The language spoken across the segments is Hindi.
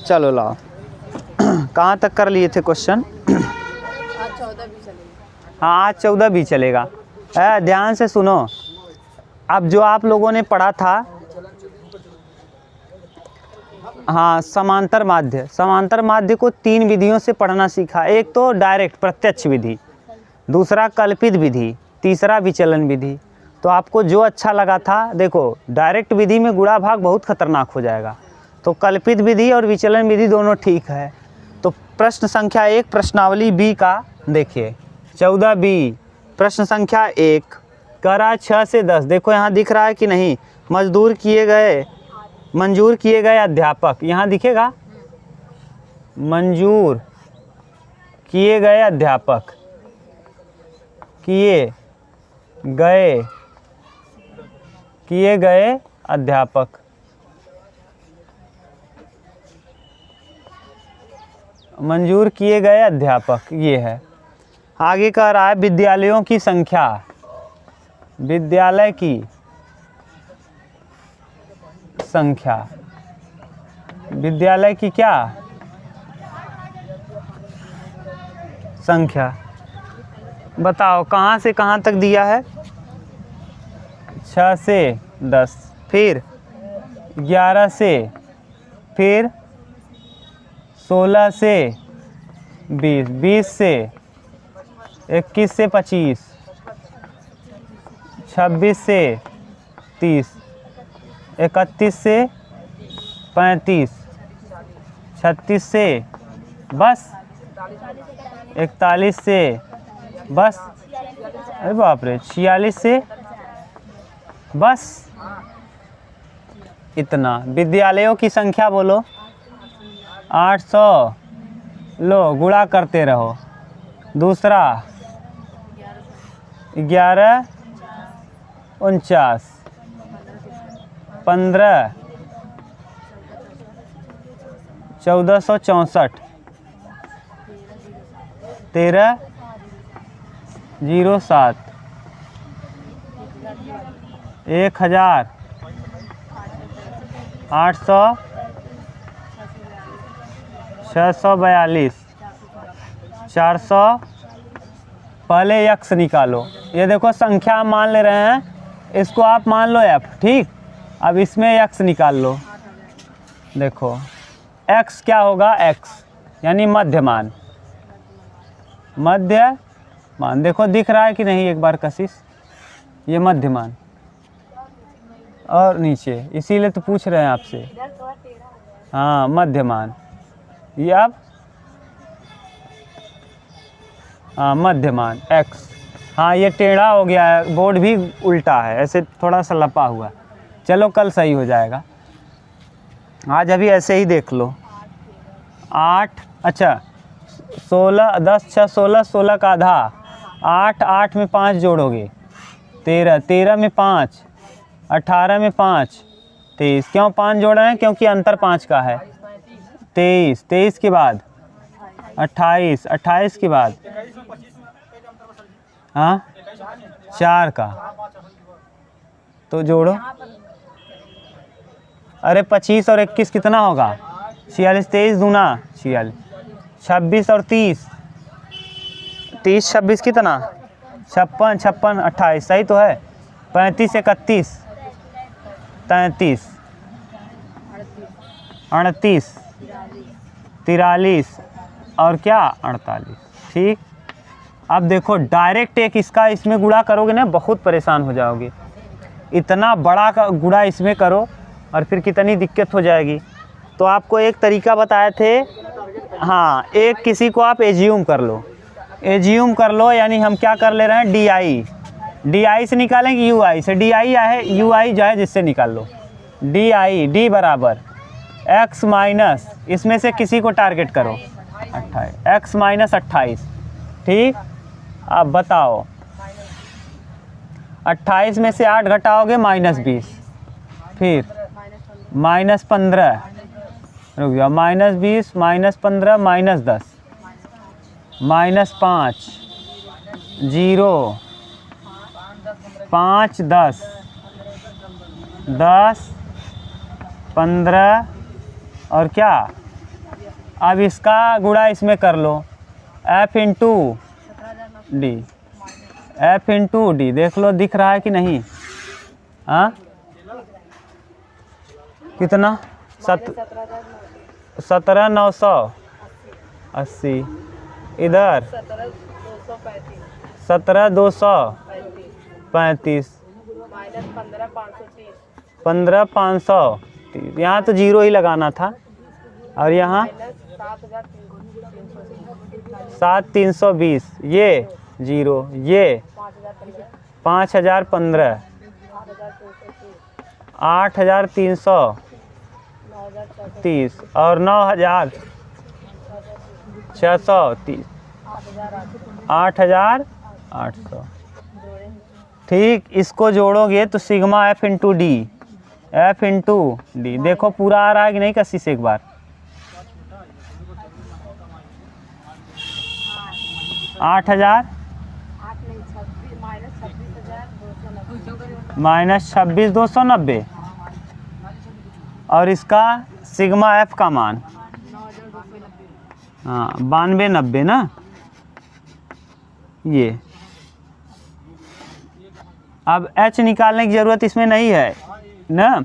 चलो लाओ। कहाँ तक कर लिए थे क्वेश्चन? हाँ, आज 14 भी चलेगा। ध्यान से सुनो। अब जो आप लोगों ने पढ़ा था, हाँ, समांतर माध्य। समांतर माध्य को 3 विधियों से पढ़ना सीखा। एक तो डायरेक्ट प्रत्यक्ष विधि, दूसरा कल्पित विधि, तीसरा विचलन विधि। तो आपको जो अच्छा लगा था, देखो डायरेक्ट विधि में गुणा भाग बहुत खतरनाक हो जाएगा, तो कल्पित विधि और विचलन विधि दोनों ठीक है। तो प्रश्न संख्या 1 प्रश्नावली बी का देखिए, 14 बी प्रश्न संख्या 1, करा 6 से 10। देखो यहाँ दिख रहा है कि नहीं? मंजूर किए गए अध्यापक, यहाँ दिखेगा मंजूर किए गए अध्यापक, किए गए अध्यापक, मंजूर किए गए अध्यापक, ये है। आगे कह रहा है विद्यालयों की संख्या, विद्यालय की संख्या, विद्यालय की क्या संख्या? बताओ कहाँ से कहाँ तक दिया है? 6 से 10, फिर 11 से, फिर 16 से 20, 20 से 21 से 25, 26 से 30, 31 से 35, 36 से बस, 41 से बस, अरे बाप रे, 46 से बस, इतना। विद्यालयों की संख्या बोलो 800, लो गुणा करते रहो। दूसरा 11 49, 15 1464, 13 07, 1000 800 642, 400। पहले यक्स निकालो। ये देखो संख्या हम मान ले रहे हैं, इसको आप मान लो f, ठीक। अब इसमें x निकाल लो। देखो x क्या होगा? x यानी मध्यमान, मध्यमान। देखो दिख रहा है कि नहीं? एक बार कशिश, ये मध्यमान और नीचे, इसीलिए तो पूछ रहे हैं आपसे। हाँ, मध्यमान। ये अब हाँ, मध्यमान x। हाँ, ये टेढ़ा हो गया है, बोर्ड भी उल्टा है, ऐसे थोड़ा सा लपा हुआ। चलो कल सही हो जाएगा, आज अभी ऐसे ही देख लो। 8, अच्छा 16, 10 6 16, 16 का आधा 8, 8 में 5 जोड़ोगे 13, 13 में 5, 18 में 5, 23। क्यों 5 जोड़ रहे हैं? क्योंकि अंतर 5 का है। 23, 23 के बाद 28, 28 के बाद हाँ 4 का, तो जोड़ो। अरे 25 और 21 कितना होगा? 46, 23 दूना 46, 26 और 30, 30 26 कितना? 56, 56 28, सही तो है। 35 31 33, 38 43 और क्या 48, ठीक। अब देखो डायरेक्ट एक इसका इसमें गुणा करोगे ना, बहुत परेशान हो जाओगे। इतना बड़ा का गुणा इसमें करो और फिर कितनी दिक्कत हो जाएगी। तो आपको एक तरीका बताए थे, हाँ, एक किसी को आप एज्यूम कर लो, एज्यूम कर लो, यानी हम क्या कर ले रहे हैं? डी से निकालेंगे यू से, डी आई है, यू आई जो है जिससे निकाल लो। डी बराबर x माइनस, इसमें से किसी को टारगेट करो 28, x माइनस 28, ठीक। अब बताओ 28 में से 8 घटाओगे -20, फिर -15, रुक जाओ, -20 -15 -10 -5 0 5 10 10 15 और क्या अब इसका गुणा इसमें कर लो, F into D, F into D, देख लो दिख रहा है कि नहीं। हाँ कितना 17,980, इधर 17,235, 15,530, यहाँ तो जीरो ही लगाना था, और यहाँ 7,320, ये जीरो, ये 5,015, 8,330 और 9,630, 8,800। ठीक, इसको जोड़ोगे तो sigma F into D, F into D, देखो पूरा आ रहा है कि नहीं कसी से एक बार। -26,290 और इसका सिग्मा एफ का मान, हाँ 9290 ना। ये अब h निकालने की ज़रूरत इसमें नहीं है ना।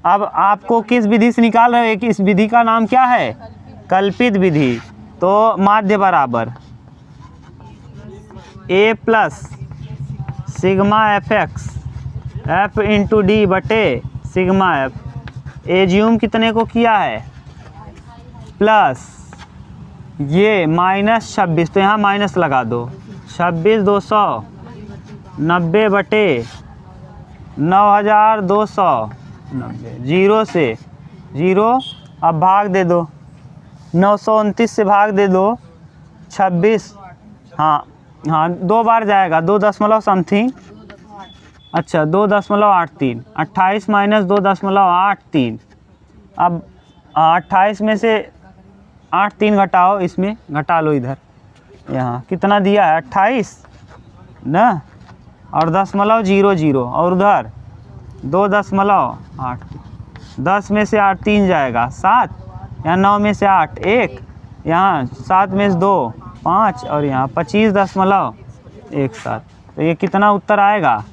अब आपको किस विधि से निकाल रहे हैं कि इस विधि का नाम क्या है, कल्पित विधि। तो माध्य बराबर a plus sigma F x F into D बटे सिग्मा एफ, एज्यूम कितने को किया है प्लस ये -26, तो यहाँ माइनस लगा दो, 26,290 बटे 9,290, जीरो से जीरो, अब भाग दे दो, 929 से भाग दे दो, 26, हाँ 2 बार जाएगा, 2 दशमलव समथिंग, अच्छा 2.83, 28 माइनस 2.83, अब 28 में से 8 घटाओ, इसमें घटा लो, इधर यहाँ कितना दिया है 28 ना, और 0.00 और उधर 2.8, 10 में से 8 3 जाएगा 7, यहाँ 9 में से 8 1, यहाँ 7 में से 2 5 और यहाँ 25.17, तो ये कितना उत्तर आएगा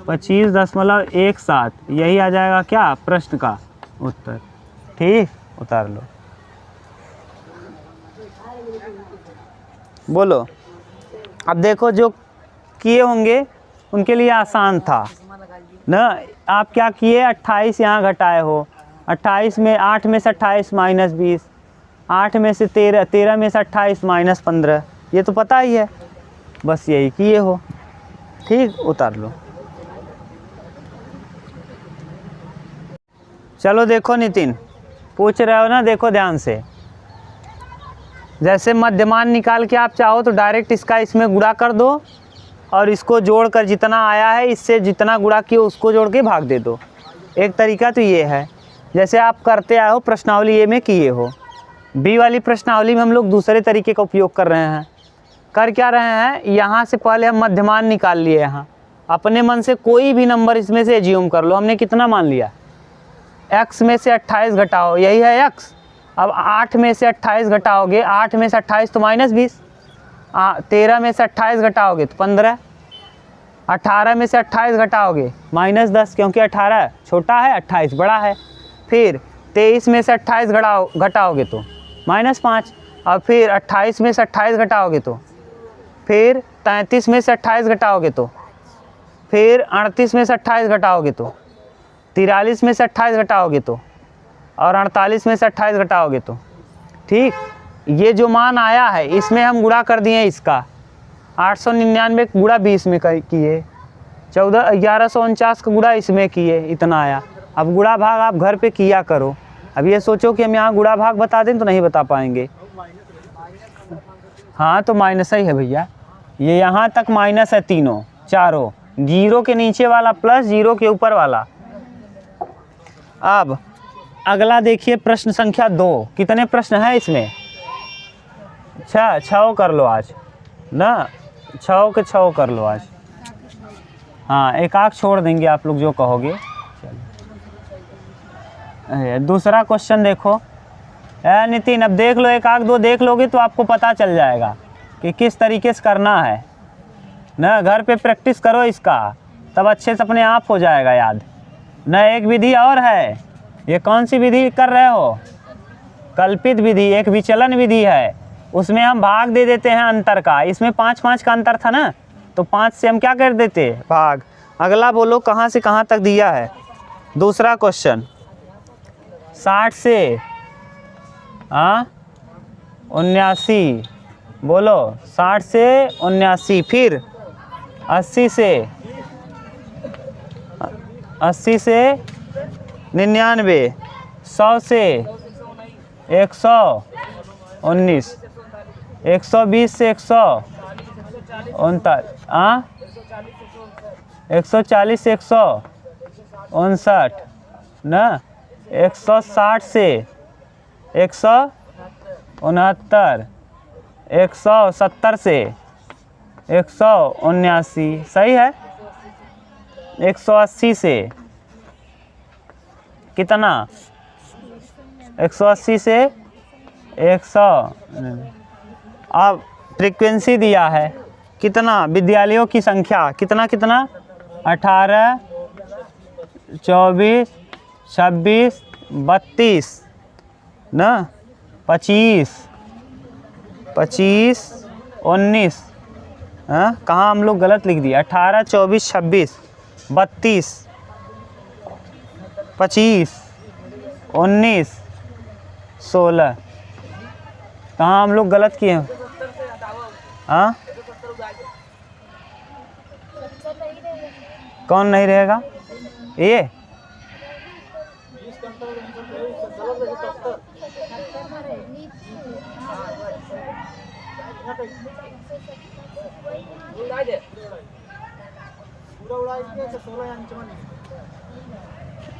25.17, यही आ जाएगा क्या प्रश्न का उत्तर। ठीक, उतार लो, बोलो। अब देखो जो किए होंगे उनके लिए आसान था ना। आप क्या किए, 28 यहाँ घटाए हो, 28 में 8 में से 28 -20, 8 में से 13, 13 में से 28 -15, ये तो पता ही है, बस यही किए हो। ठीक, उतार लो। चलो देखो नितिन, पूछ रहे हो ना, देखो ध्यान से। जैसे मध्यमान निकाल के आप चाहो तो डायरेक्ट इसका इसमें गुणा कर दो और इसको जोड़कर जितना आया है इससे जितना गुणा किए उसको जोड़ के भाग दे दो। एक तरीका तो ये है, जैसे आप करते आए हो प्रश्नावली ए में किए हो। बी वाली प्रश्नावली में हम लोग दूसरे तरीके का उपयोग कर रहे हैं। कर क्या रहे हैं, यहाँ से पहले हम मध्यमान निकाल लिए, यहाँ अपने मन से कोई भी नंबर इसमें से एज्यूम कर लो। हमने कितना मान लिया, x में से 28 घटाओ, यही है x। अब 8 में से 28 घटाओगे, 8 में से 28 तो -20, 13 में से 28 घटाओगे तो 15, 18 में से 28 घटाओगे -10, क्योंकि 18 छोटा है 28 बड़ा है। फिर 23 में से 28 घटाओगे तो -5, और फिर 28 में से 28 घटाओगे तो, फिर 33 में से 28 घटाओगे तो, फिर 38 में से 28 घटाओगे तो, 43 में से 28 घटाओगे तो, और 48 में से 28 घटाओगे तो। ठीक, ये जो मान आया है इसमें हम गुणा कर दिए इसका, 899 गुणा 20 में किए, 1149 का गुणा इसमें किए, इतना आया। अब गुणा भाग आप घर पे किया करो। अब ये सोचो कि हम यहाँ गुणा भाग बता दें तो नहीं बता पाएंगे। हाँ तो माइनस ही है भैया, ये यहाँ तक माइनस है, तीनों चारों, जीरो के नीचे वाला प्लस जीरो के ऊपर वाला। अब अगला देखिए प्रश्न संख्या 2, कितने प्रश्न हैं इसमें, 6 कर लो आज ना, 6 के 6 कर लो आज। हाँ, एक आख छोड़ देंगे आप लोग जो कहोगे। चलो दूसरा क्वेश्चन देखो, नितिन अब देख लो, एक आध दो देख लोगे तो आपको पता चल जाएगा कि किस तरीके से करना है ना। घर पे प्रैक्टिस करो इसका, तब अच्छे से अपने आप हो जाएगा याद ना। एक विधि और है, ये कौन सी विधि कर रहे हो? कल्पित विधि, एक विचलन विधि है। उसमें हम भाग दे देते हैं अंतर का। इसमें 5-5 का अंतर था ना, तो 5 से हम क्या कर देते? भाग। अगला बोलो कहाँ से कहाँ तक दिया है। दूसरा क्वेश्चन 60 से 79, बोलो 60 से 79, फिर 80 से 99, 100 से 119, 120 से 139, 140 से 159 ना, 160 से 169, 170 से 179, सही है। 180 से कितना? 180 से 100। अब फ्रीक्वेंसी दिया है कितना? विद्यालयों की संख्या कितना 18, 24, 26, 32 ना, 25, 19। कहाँ हम लोग गलत लिख दिए? 18, 24, 26, 32, 25, 19, 16। कहाँ हम लोग गलत किए हैं? कौन नहीं रहेगा? ये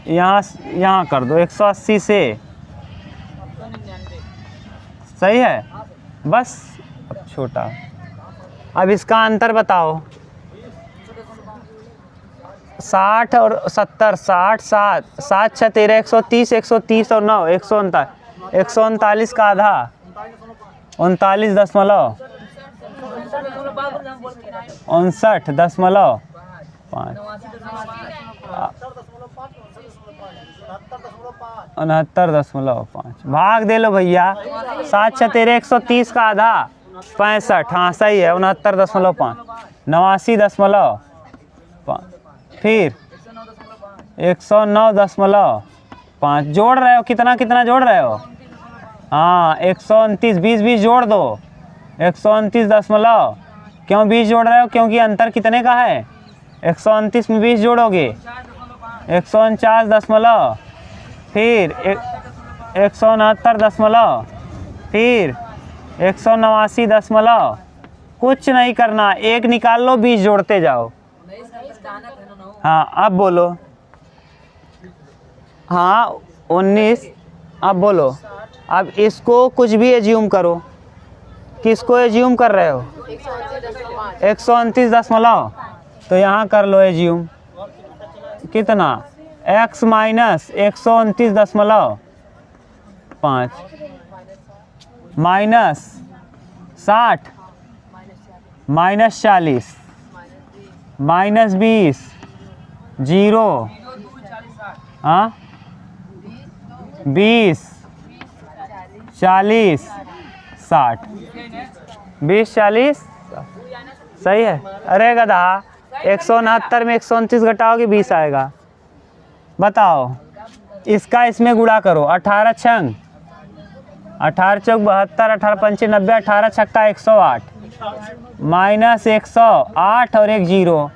यहाँ कर दो 180 से, सही है। बस अब छोटा, अब इसका अंतर बताओ। 60 और 70, 60, 7, 7, 6, 13, 130, 130 और 9, 139, 139 का आधा 39.5, 59.5, 69.5। भाग दे लो भैया। 7, 6, 13, 130 का आधा 65, हाँ सही है। 69.5, 89.5, फिर 109.5। जोड़ रहे हो? कितना जोड़ रहे हो? हाँ 129, 20 जोड़ दो। 129 क्यों 20 जोड़ रहे हो? क्योंकि अंतर कितने का है? 129 में 20 जोड़ोगे 149, फिर 169, फिर 189। कुछ नहीं करना, एक निकाल लो, 20 जोड़ते जाओ। हाँ अब बोलो। हाँ 19। अब बोलो। अब इसको कुछ भी एज्यूम करो। किसको एज्यूम कर रहे हो? 129. तो यहाँ कर लो एज्यूम। कितना? x minus 129.5 minus 60 minus 40 minus 20 0 20 40 60 20 40 सही है। अरे गधा 169 में 129 घटाओगे 20 आएगा। बताओ इसका इसमें गुणा करो। 18 छंग 18 चौक 72, 18 पंचे 90, 18 छक्का 108 माइनस 108 और एक 0,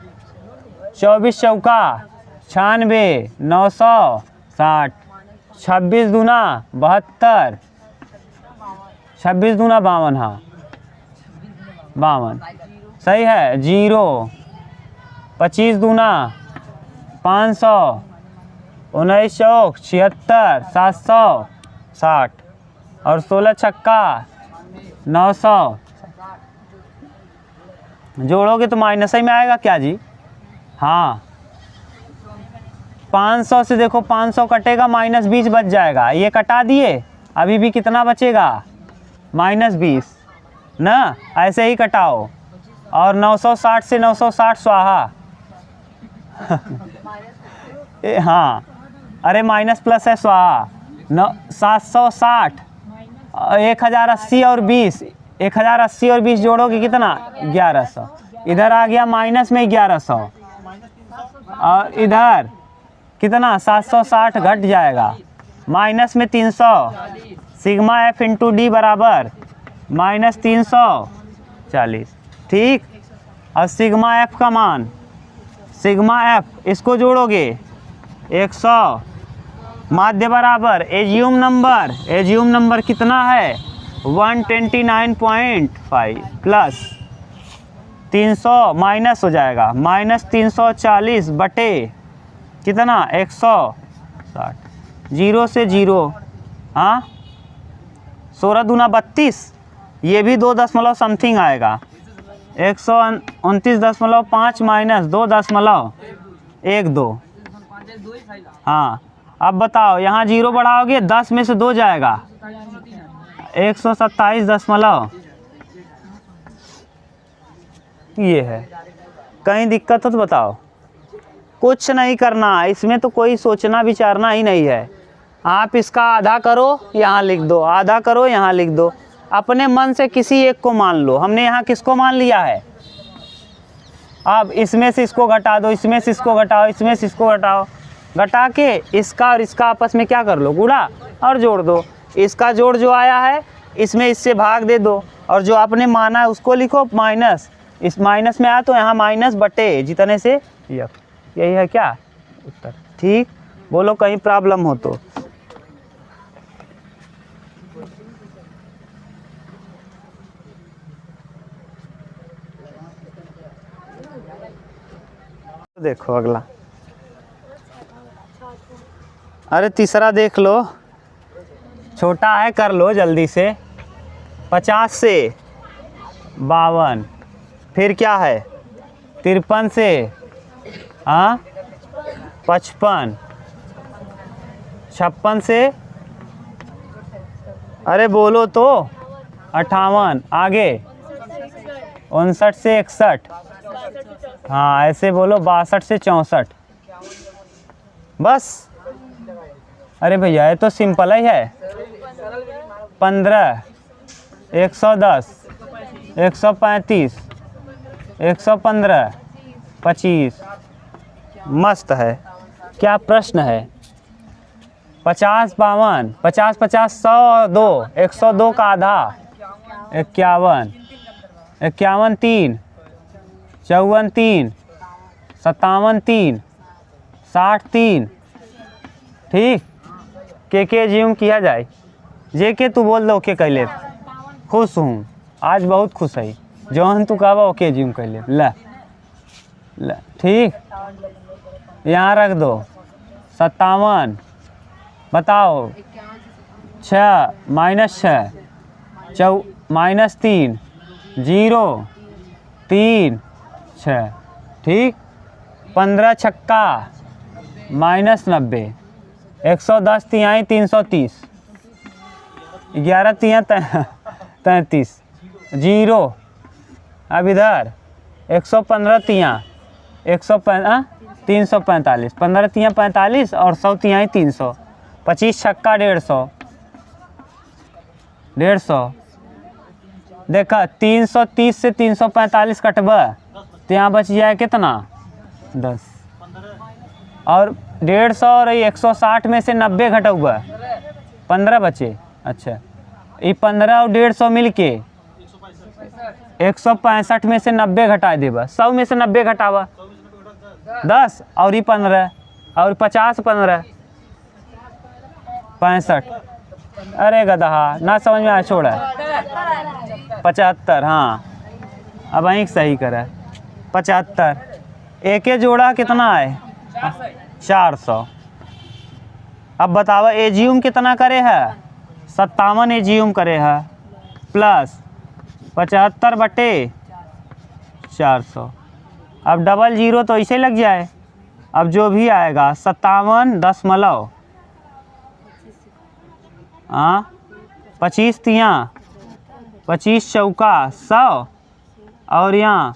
24 चौका 96, 960, 26 दूना 72, 26 दूना 52, हाँ 52 सही है। 0, 25 दूना 500, 19 चौक 76, 760 और 16 छक्का 900। जोड़ोगे तो माइनस ही में आएगा क्या जी? हाँ 500 से देखो 500 कटेगा, माइनस 20 बच जाएगा। ये कटा दिए अभी भी कितना बचेगा, -20 ना, ऐसे ही कटाओ। और 960 से 960 स्वाहा हाँ, अरे माइनस प्लस है स्वाहा। 760, 1080 और 20, 1080 और 20 जोड़ोगे कितना, 1100। इधर आ गया माइनस में 1100 और इधर कितना 760 घट जाएगा, माइनस में 300। सिग्मा एफ इंटू डी बराबर -340। ठीक, और सिग्मा एफ का मान, सिग्मा एफ इसको जोड़ोगे 100, माध्य बराबर एज्यूम नंबर कितना है 129.5 प्लस 300 माइनस हो जाएगा -340 बटे कितना 160, 0 से 0, हाँ 16 दूना 32, ये भी 2 दशमलव समथिंग आएगा। 129.5 माइनस 2.12। हाँ, अब बताओ यहाँ 0 बढ़ाओगे 10 में से 2 जाएगा, 127 ये है। कहीं दिक्कत हो तो बताओ। कुछ नहीं करना, इसमें तो कोई सोचना विचारना ही नहीं है। आप इसका आधा करो यहाँ लिख दो, आधा करो यहाँ लिख दो, अपने मन से किसी एक को मान लो। हमने यहाँ किसको मान लिया है, अब इसमें से इसको घटा दो, इसमें से इसको घटाओ, इसमें से इसको घटाओ, घटा के इसका और इसका आपस में क्या कर लो, गुणा और जोड़ दो। इसका जोड़ जो आया है इसमें इससे भाग दे दो, और जो आपने माना है उसको लिखो माइनस। इस माइनस में आया तो यहाँ माइनस बटे जितने से यफ, यही है क्या उत्तर। ठीक, बोलो कहीं प्रॉब्लम हो तो। देखो अगला, अरे तीसरा देख लो, छोटा है कर लो जल्दी से। 50 से 52, फिर क्या है 53 से 55, 56 से, अरे बोलो तो 58, आगे 59 से 61, हाँ ऐसे बोलो 62 से 64, बस। अरे भैया ये तो सिंपल ही है। 15, 110, 135, 115, 25, मस्त है। क्या प्रश्न है, 50, 52, 50, 50, 102, 102 का आधा 51, 51, 3, 54, 3, 57, 3, 60, 3। ठीक, के ज्यूम किया जाए, जे के तू बोल दो ओके कह ले। खुश हूँ आज, बहुत खुश है, जौन तू कहवा ओके ज्यूम कह ले। ला ठीक, यहाँ रख दो 57, बताओ 6 -6, -3, 0, 3, 6। ठीक, 15 छक्का -90, 110 तिहाई 330, 11 तिहाई 33, 0। अब इधर 115 तिहां 345, 15 तिहां 45 और 100 तिहाई 300, 25 छक्का 150, 150। देखा 330 से 345 कटबा तो यहाँ बच जाए कितना 10, और 150 और 160 में से 90 घटा हुआ 15 बचे। अच्छा, ये 15 और 150 मिल के 165 में से 90 घटा देबा, 100 में से 90 घटावा 10, और ये 15 और 50, 15, 65। अरे गधा ना समझ में आया, छोड़ा 75। हाँ अब वहीं सही करा 75। एक जोड़ा कितना है 400। अब बताओ एजियम कितना करे है 57 एजियम करे है, प्लस 75 बटे 400। अब डबल जीरो तो ऐसे लग जाए, अब जो भी आएगा 57 दशमलव 25 तियाँ 25 चौका 100 और यहाँ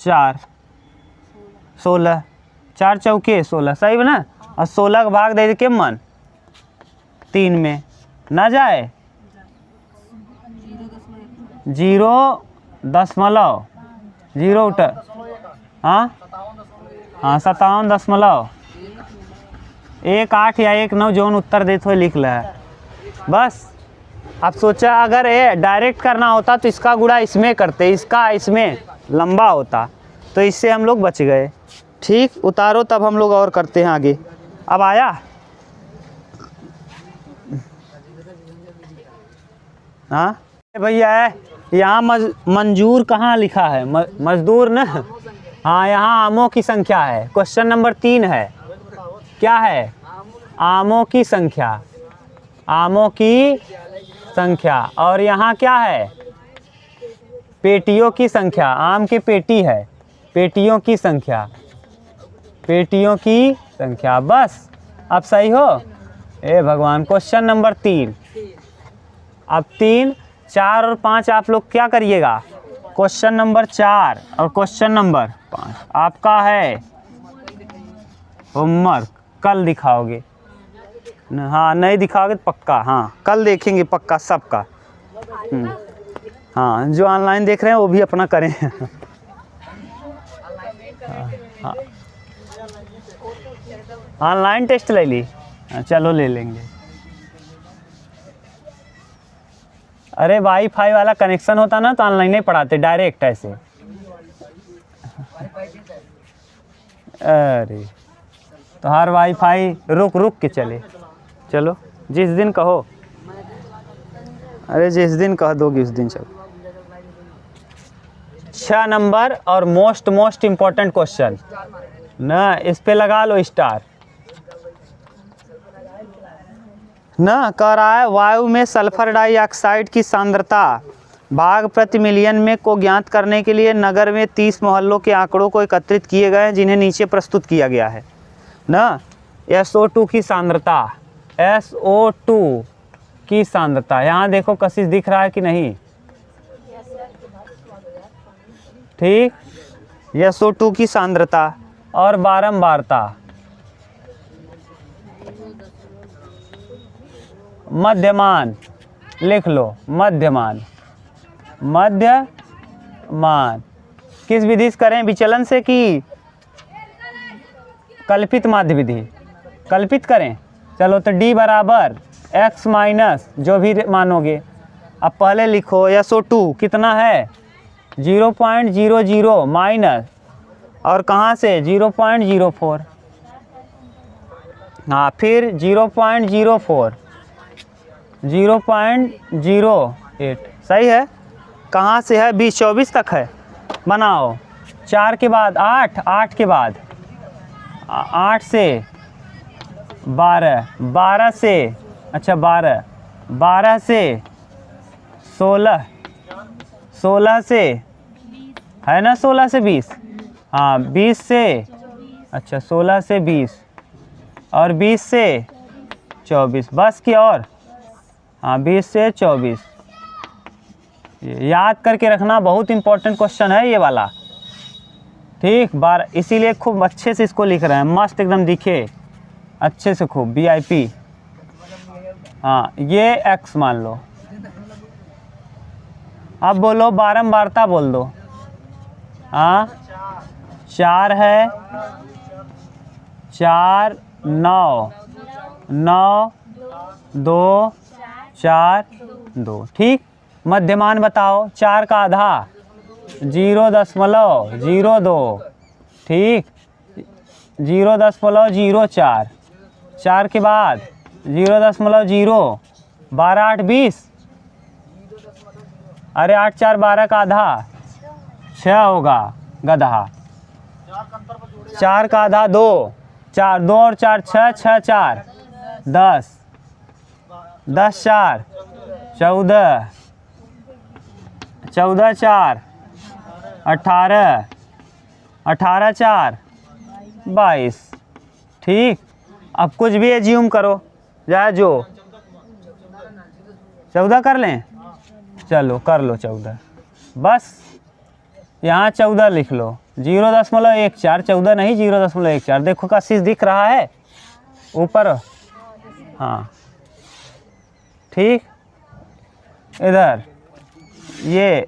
4 16 4 चौके 16 सही है ना। और 16 का भाग दे के मन 3 में ना जाए 0.0 उठा हाँ 57.18 या 19 जोन उत्तर देते हुए लिख ला है बस। अब सोचा अगर ये डायरेक्ट करना होता तो इसका गुणा इसमें करते, इसका इसमें लंबा होता, तो इससे हम लोग बच गए। ठीक, उतारो तब हम लोग और करते हैं आगे। अब आया हाँ भैया, यहाँ मंजूर कहाँ लिखा है, मजदूर ना। हाँ यहाँ आमों की संख्या है। क्वेश्चन नंबर 3 है, क्या है, आमों की संख्या, आमों की संख्या। और यहाँ क्या है, पेटियों की संख्या, आम की पेटी है, पेटियों की संख्या, पेटियों की संख्या। बस अब सही हो। ए भगवान, क्वेश्चन नंबर 3। अब 3, 4 और 5 आप लोग क्या करिएगा, क्वेश्चन नंबर 4 और क्वेश्चन नंबर 5 आपका है होमवर्क, कल दिखाओगे। हाँ नहीं दिखाओगे तो पक्का, हाँ कल देखेंगे पक्का सबका। हाँ जो ऑनलाइन देख रहे हैं वो भी अपना करें। हाँ ऑनलाइन टेस्ट ले ली, चलो ले लेंगे। अरे वाईफाई वाला कनेक्शन होता ना तो ऑनलाइन नहीं पढ़ाते, डायरेक्ट ऐसे। अरे तो हर वाईफाई रुक रुक के चले, चलो जिस दिन कहो, अरे जिस दिन कह दोगे उस दिन चलो। 6 नंबर और मोस्ट इम्पोर्टेंट क्वेश्चन ना, इस पे लगा लो स्टार ना। कह रहा है वायु में सल्फर डाइऑक्साइड की सांद्रता भाग प्रति मिलियन में को ज्ञात करने के लिए नगर में 30 मोहल्लों के आंकड़ों को एकत्रित किए गए हैं, जिन्हें नीचे प्रस्तुत किया गया है ना। SO2 की सांद्रता, SO2 की सांद्रता, यहाँ देखो कशिश दिख रहा है कि नहीं, ठीक। SO2 की सांद्रता और बारंबारता, मध्यमान लिख लो, मध्यमान, मध्यमान किस विधि से करें, विचलन से कि कल्पित माध्य विधि, कल्पित करें। चलो तो D बराबर x माइनस जो भी मानोगे। अब पहले लिखो SO2 कितना है 0.00 माइनस और कहाँ से 0.04, हाँ फिर 0.04, 0.08 सही है। कहाँ से है 20-24 तक है, बनाओ। 4 के बाद 8, 8 के बाद 8 से 12, 12 से अच्छा 12, 12 से 16, 16 से है ना, 16 से 20, हाँ 20 से अच्छा 16 से 20 और 20 से 24, बस की और हाँ 20 से 24। ये याद करके रखना, बहुत इंपॉर्टेंट क्वेश्चन है ये वाला, ठीक। इसीलिए खूब अच्छे से इसको लिख रहे हैं, मस्त एकदम दिखे अच्छे से खूब VIP। हाँ ये x मान लो। अब बोलो बारंबारता बोल दो, हाँ 4 है, 4 9 9 2 4 2, ठीक। मध्यमान बताओ, 4 का आधा 0.02, ठीक, 0.04, 4 के बाद 0.0, 12 8 20, अरे 8 4 12 का आधा 6 होगा गधा, 4 का आधा 2, 4 2 और 4 6 6 4 10, 10 4 14, 14 4 18, 18 4 22, ठीक। अब कुछ भी एज्यूम करो, जाए जो 14 कर लें, चलो कर लो 14, बस यहाँ 14 लिख लो, 0.14, 14 नहीं 0.14, देखो कशिश दिख रहा है ऊपर, हाँ ठीक, इधर ये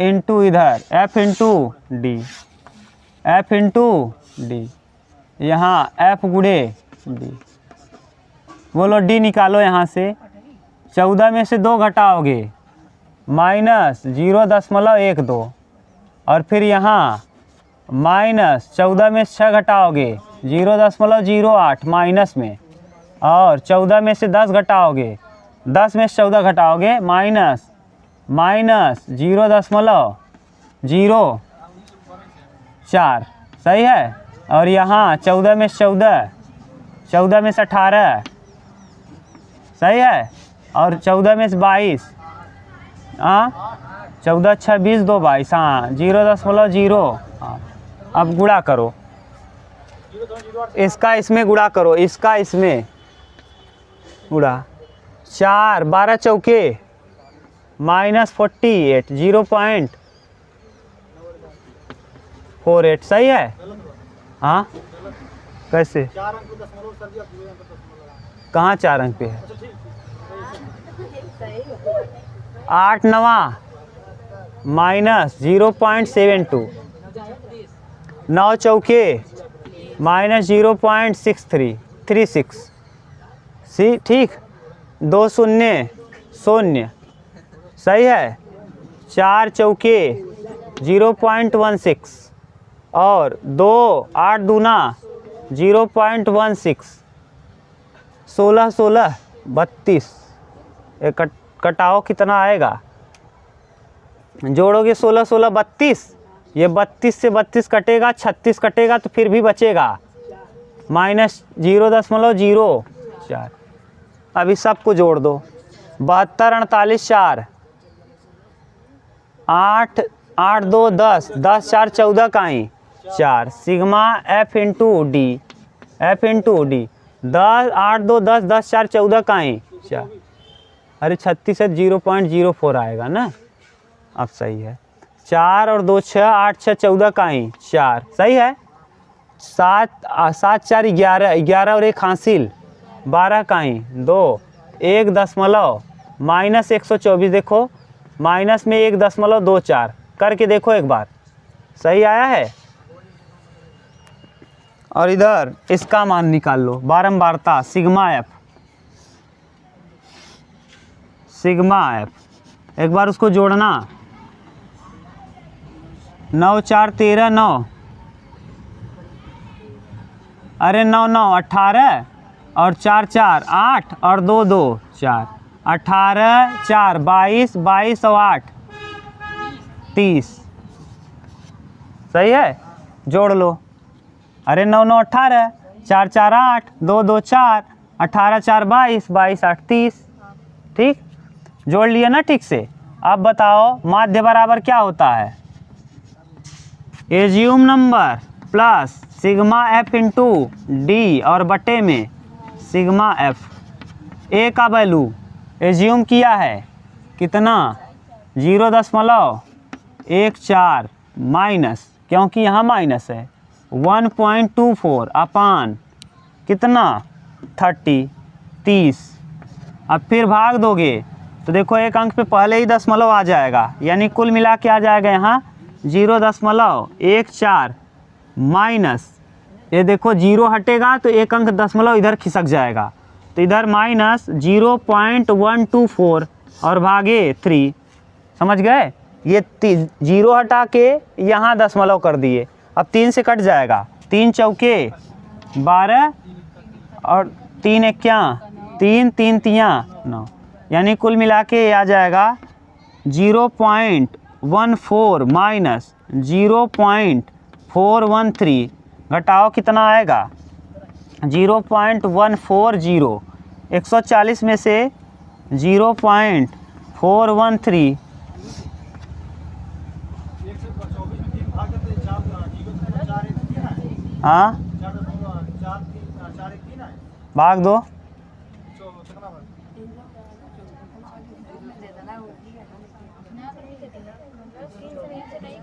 इंटू इधर f into D, f into D, यहाँ f गुणे डी, बोलो डी निकालो यहाँ से, 14 में से 2 घटाओगे -0.12, और फिर यहाँ -14 में 6 घटाओगे 0.08 माइनस में, और 14 में से 10 घटाओगे, 10 में से 14 घटाओगे -0.04, सही है। और यहाँ 14 में से 14 में से 18, सही है, और 14 में से 22, हाँ 14 26 2 22, हाँ 0.0, हाँ अब गुणा करो, इसका इसमें गुणा करो, इसका इसमें गुणा, 4 12 चौके -48, 0.48, सही है, हाँ कैसे, कहाँ 4 अंक पे है, 8 9 -0.72, 9 चौके -0.36, सी ठीक, 2 शून्य 0, सही है, 4 चौके 0.16, और 2 8 दूना 0.16, 16 16 32, कटाओ कितना आएगा, जोड़ोगे 16 16 32, ये 32 से 32 कटेगा, 36 कटेगा तो फिर भी बचेगा -0.04, अभी सबको जोड़ दो, 72 48 4, 8 8 2 10, 10 4 14 काई 4, sigma f into D, f into D, 10 8 2 10, 10 4 14 काई 4, अरे 36 से 0.04 आएगा ना, अब सही है, 4 और 2 6, 8 6 14 काई 4, सही है, 7 7 4 11, 11 और 1 हासिल 12 काई 2, 1.124, देखो माइनस में 1.24 करके देखो एक बार, सही आया है। और इधर इसका मान निकाल लो, बारंबारता सिग्मा एफ, एक बार उसको जोड़ना, 9 4 13 9, अरे 9 9 18, और 4 4 8, और 2 2 4, 18 4 22, 22 और 8 30, सही है, जोड़ लो, अरे 9 9 18, 4 4 8, 2 2 4, 18 4 22, 22 8 30, ठीक, जोड़ लिया ना ठीक से। अब बताओ माध्य बराबर क्या होता है, assume number plus sigma F into D, और बटे में सिग्मा एफ, ए का वैल्यू एज्यूम किया है कितना 0.14 माइनस, क्योंकि यहाँ माइनस है, 1.24 अपान कितना 30, अब फिर भाग दोगे तो देखो एक अंक पे पहले ही दशमलव आ जाएगा, यानी कुल मिला के आ जाएगा यहाँ 0.14 माइनस, ये देखो 0 हटेगा तो एक अंक दशमलव इधर खिसक जाएगा, तो इधर माइनस 0.124 और भागे 3, समझ गए, ये 0 हटा के यहाँ दशमलव कर दिए, अब 3 से कट जाएगा, 3 चौके 12 और 3 एक्या 3 3 तियाँ 9, यानी कुल मिला के आ जाएगा 0.14 माइनस 0.413, घटाओ कितना आएगा 0.140, 140 में से 0.413, हाँ भाग दो,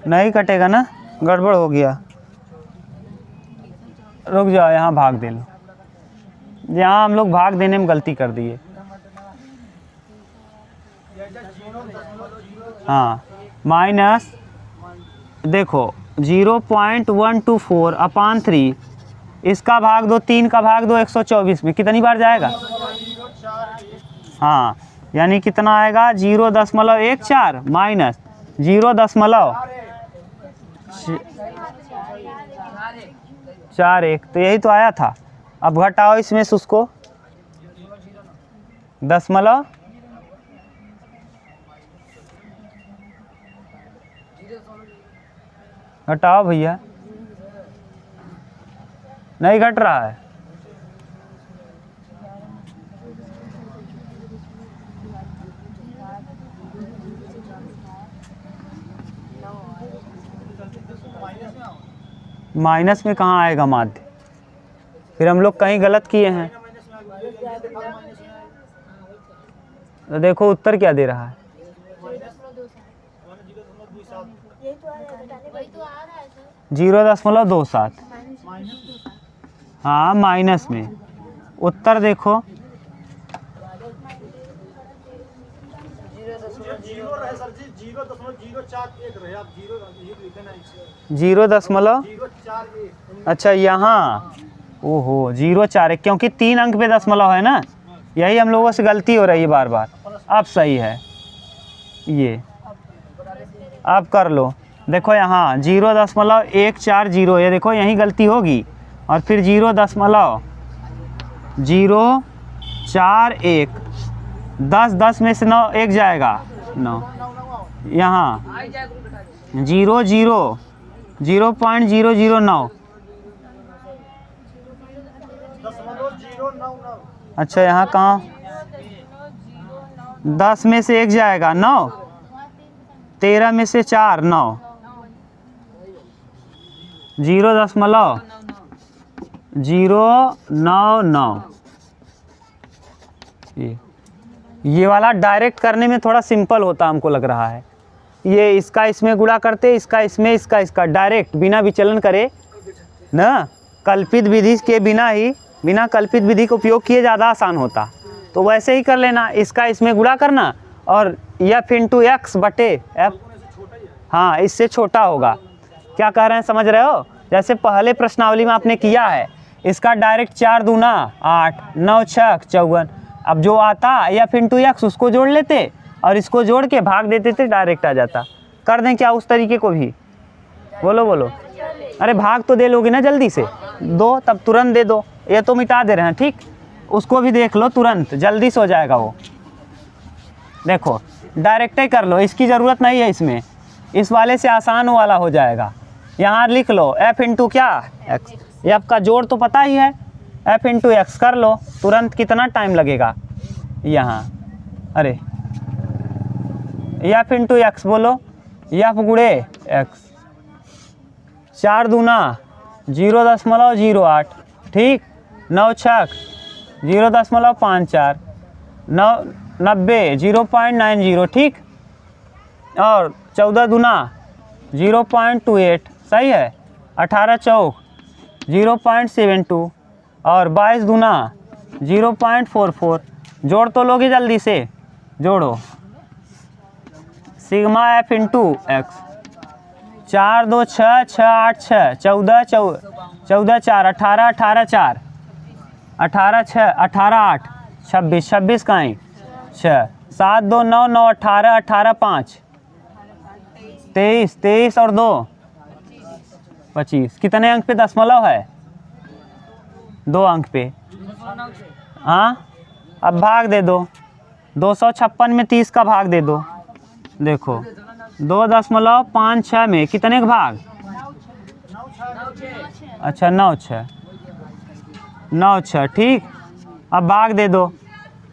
नहीं कटेगा ना, गड़बड़ हो गया। रुक जाओ, यहाँ भाग दे लो। यहाँ हम लोग भाग देने में गलती कर दिए। हाँ, माइनस देखो 0.124 अपान 3, इसका भाग दो 3 का भाग दो 124 में, कितनी बार जाएगा? हाँ, यानी कितना आएगा? 0.14 माइनस 0.41, तो यही तो आया था। अब घटाओ इसमें से उसको, दशमलव घटाओ भैया, नहीं घट रहा है। माइनस में कहाँ आएगा माध्य? फिर हम लोग कहीं गलत किए हैं। तो देखो उत्तर क्या दे रहा है, 0.27। हाँ, माइनस में उत्तर देखो 0.0, अच्छा यहाँ, ओहो 0.41, क्योंकि 3 अंक पे दशमलव है ना, यही हम लोगों से गलती हो रही है बार बार। अब सही है ये, अब कर लो। देखो यहाँ 0.140, ये देखो यही गलती होगी, और फिर 0.041, 10 में से 9 एक जाएगा 9, यहाँ 0.009, अच्छा यहाँ कहाँ, 10 में से एक जाएगा 9, 13 में से 4 9, 0.099। ये वाला डायरेक्ट करने में थोड़ा सिंपल होता हमको लग रहा है। ये इसका इसमें गुणा करते, इसका इसमें, इसका डायरेक्ट बिना विचलन करे ना, कल्पित विधि के बिना ही, बिना कल्पित विधि का उपयोग किए ज़्यादा आसान होता। तो वैसे ही कर लेना, इसका इसमें गुणा करना और f इंटू एक्स बटे f, हाँ इससे छोटा होगा। क्या कह रहे हैं समझ रहे हो? जैसे पहले प्रश्नावली में आपने किया है, इसका डायरेक्ट 4 दूना 8, 9 6 54, अब जो आता f इंटू एक्स उसको जोड़ लेते और इसको जोड़ के भाग देते थे, डायरेक्ट आ जाता। कर दें क्या उस तरीके को भी? बोलो बोलो, अरे भाग तो दे लोगे ना जल्दी से, दो तब तुरंत दे दो, ये तो मिटा दे रहे हैं ठीक, उसको भी देख लो तुरंत, जल्दी से हो जाएगा वो। देखो डायरेक्ट ही कर लो, इसकी ज़रूरत नहीं है इसमें, इस वाले से आसान वाला हो जाएगा। यहाँ लिख लो f इंटू क्या x, f का जोड़ तो पता ही है, f इंटू एक्स कर लो तुरंत, कितना टाइम लगेगा यहाँ, अरे f इंटू एक्स बोलो, f गुणे x, 4 दूना 0.08 ठीक, 9 6 0.54, 90 0.90 ठीक, और 14 दूना 0.28 सही है, 18 चौक 0.72 और 22 दूना 0.44। जोड़ तो लोगे जल्दी से, जोड़ो। सिग्मा f इंटू एक्स, 4 2 6 6 8 6 14 14 4 18 18 4 18 6 18 8 26 26 कहीं 6 7 2 9 9 18 18 5 23 23 और 2 25। कितने अंक पे दशमलव है? 2 अंक पे। हाँ अब भाग दे दो, 256 में 30 का भाग दे दो। देखो 2.56 में कितने का भाग? अच्छा 9 6 ठीक। अब भाग दे दो,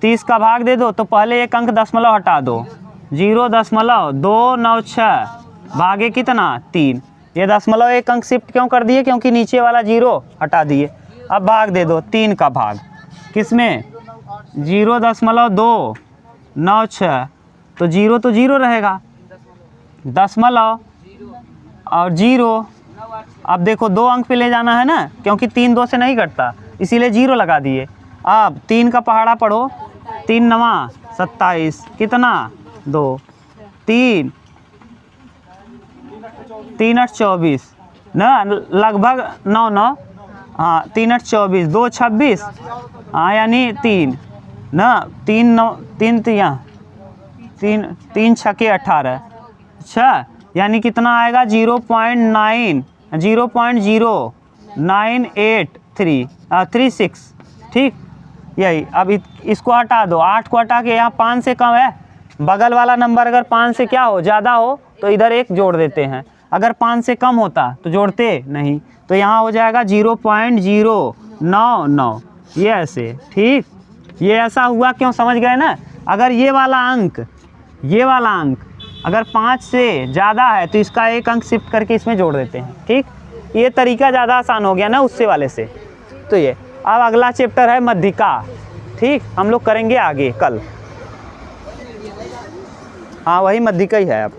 30 का भाग दे दो तो पहले एक अंक दशमलव हटा दो, 0.296 भागे कितना 3। ये दशमलव एक अंक शिफ्ट क्यों कर दिए? क्योंकि नीचे वाला 0 हटा दिए। अब भाग दे दो 3 का भाग किसमें? 0.296 तो 0 तो 0 रहेगा, दशमलव और 0। अब देखो 2 अंक पे ले जाना है ना, क्योंकि 3 2 से नहीं कटता, इसीलिए 0 लगा दिए। अब 3 का पहाड़ा पढ़ो, 3 9 27, कितना 2, 3 3 8 24 ना, लगभग 9 9, हाँ 3 8 24, 2 26, हाँ यानी 3 ना, 3 9 3 3 3 छके 18, अच्छा यानी कितना आएगा 0.0983, ठीक। यही अब इसको हटा दो, 8 को हटा के यहाँ 5 से कम है, बगल वाला नंबर अगर 5 से क्या हो ज़्यादा हो तो इधर 1 जोड़ देते हैं, अगर 5 से कम होता तो जोड़ते नहीं, तो यहाँ हो जाएगा 0.099, ये ऐसे, ठीक। ये ऐसा हुआ क्यों, समझ गए ना। अगर ये वाला अंक अगर 5 से ज़्यादा है तो इसका 1 अंक शिफ्ट करके इसमें जोड़ देते हैं, ठीक। ये तरीका ज़्यादा आसान हो गया ना उससे वाले से। तो ये अब अगला चैप्टर है मध्यिका, ठीक, हम लोग करेंगे आगे कल। हाँ वही मध्यिका ही है अब।